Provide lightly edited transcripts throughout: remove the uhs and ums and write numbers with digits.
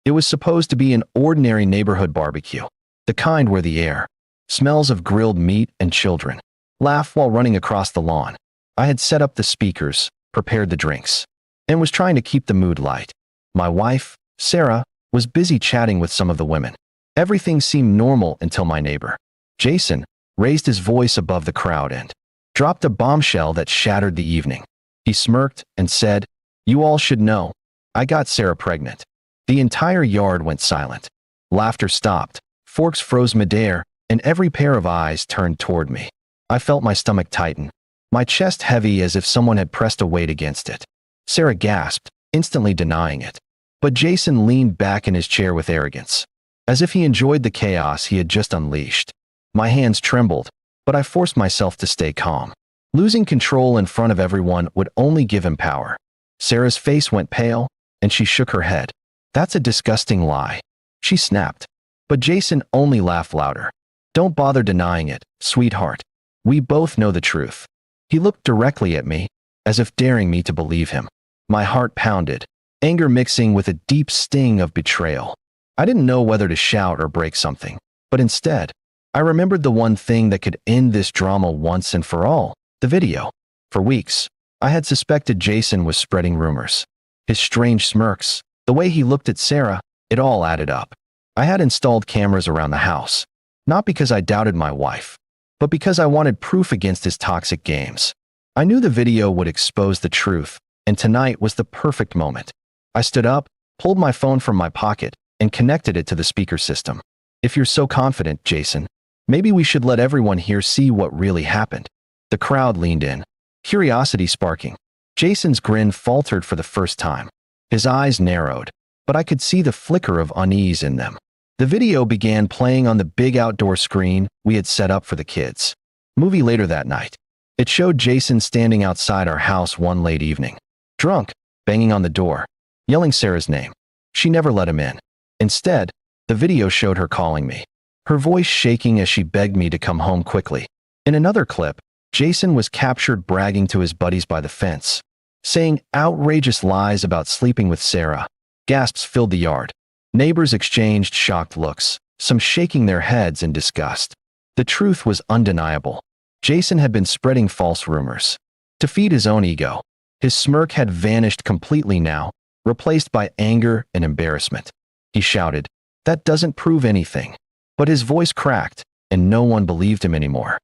It was supposed to be an ordinary neighborhood barbecue, the kind where the air smells of grilled meat and children laugh while running across the lawn. I had set up the speakers, prepared the drinks, and was trying to keep the mood light. My wife, Sarah, was busy chatting with some of the women. Everything seemed normal until my neighbor, Jason, raised his voice above the crowd and dropped a bombshell that shattered the evening. He smirked and said, "You all should know. I got Sarah pregnant." The entire yard went silent. Laughter stopped, forks froze midair, and every pair of eyes turned toward me. I felt my stomach tighten, my chest heavy as if someone had pressed a weight against it. Sarah gasped, instantly denying it. But Jason leaned back in his chair with arrogance, as if he enjoyed the chaos he had just unleashed. My hands trembled, but I forced myself to stay calm. Losing control in front of everyone would only give him power. Sarah's face went pale, and she shook her head. "That's a disgusting lie," she snapped. But Jason only laughed louder. "Don't bother denying it, sweetheart. We both know the truth." He looked directly at me, as if daring me to believe him. My heart pounded, anger mixing with a deep sting of betrayal. I didn't know whether to shout or break something, but instead, I remembered the one thing that could end this drama once and for all: the video. For weeks, I had suspected Jason was spreading rumors. His strange smirks, the way he looked at Sarah, it all added up. I had installed cameras around the house, not because I doubted my wife, but because I wanted proof against his toxic games. I knew the video would expose the truth, and tonight was the perfect moment. I stood up, pulled my phone from my pocket, and connected it to the speaker system. "If you're so confident, Jason, maybe we should let everyone here see what really happened." The crowd leaned in, curiosity sparking. Jason's grin faltered for the first time. His eyes narrowed, but I could see the flicker of unease in them. The video began playing on the big outdoor screen we had set up for the kids' movie later that night. It showed Jason standing outside our house one late evening, drunk, banging on the door, yelling Sarah's name. She never let him in. Instead, the video showed her calling me, her voice shaking as she begged me to come home quickly. In another clip, Jason was captured bragging to his buddies by the fence, saying outrageous lies about sleeping with Sarah. Gasps filled the yard. Neighbors exchanged shocked looks, some shaking their heads in disgust. The truth was undeniable. Jason had been spreading false rumors to feed his own ego. His smirk had vanished completely now, replaced by anger and embarrassment. He shouted, "That doesn't prove anything." But his voice cracked, and no one believed him anymore.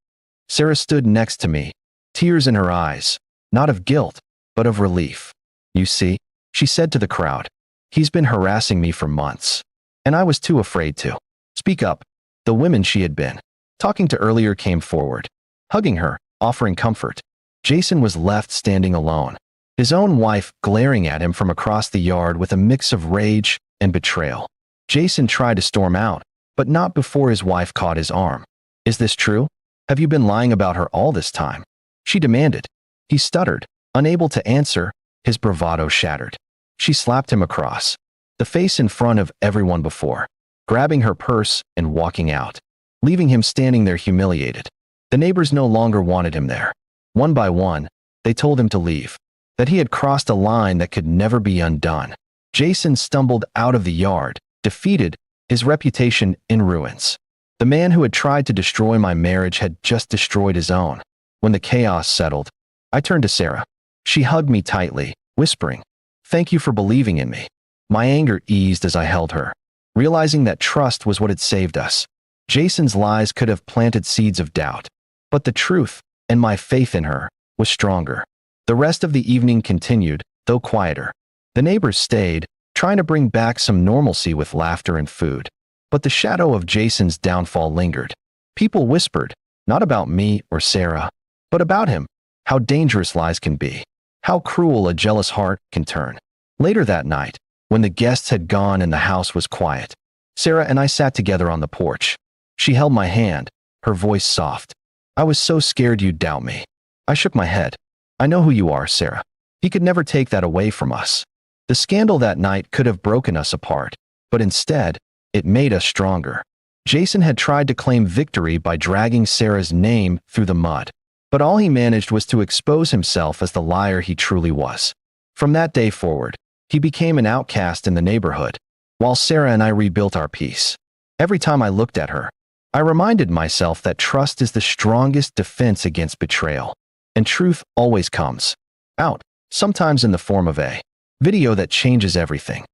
Sarah stood next to me, tears in her eyes, not of guilt, but of relief. "You see," she said to the crowd, "he's been harassing me for months." And I was too afraid to speak up. The women she had been talking to earlier came forward, hugging her, offering comfort. Jason was left standing alone, his own wife glaring at him from across the yard with a mix of rage and betrayal. Jason tried to storm out, but not before his wife caught his arm. "Is this true? Have you been lying about her all this time?" she demanded. He stuttered, unable to answer, his bravado shattered. She slapped him across the face in front of everyone before, grabbing her purse and walking out, leaving him standing there humiliated. The neighbors no longer wanted him there. One by one, they told him to leave, that he had crossed a line that could never be undone. Jason stumbled out of the yard, defeated, his reputation in ruins. The man who had tried to destroy my marriage had just destroyed his own. When the chaos settled, I turned to Sarah. She hugged me tightly, whispering, "Thank you for believing in me." My anger eased as I held her, realizing that trust was what had saved us. Jason's lies could have planted seeds of doubt, but the truth, and my faith in her, was stronger. The rest of the evening continued, though quieter. The neighbors stayed, trying to bring back some normalcy with laughter and food. But the shadow of Jason's downfall lingered. People whispered, not about me or Sarah, but about him, how dangerous lies can be, how cruel a jealous heart can turn. Later that night, when the guests had gone and the house was quiet, Sarah and I sat together on the porch. She held my hand, her voice soft. "I was so scared you'd doubt me." I shook my head. "I know who you are, Sarah. He could never take that away from us." The scandal that night could have broken us apart, but instead, it made us stronger. Jason had tried to claim victory by dragging Sarah's name through the mud, but all he managed was to expose himself as the liar he truly was. From that day forward, he became an outcast in the neighborhood, while Sarah and I rebuilt our peace. Every time I looked at her, I reminded myself that trust is the strongest defense against betrayal, and truth always comes out, sometimes in the form of a video that changes everything.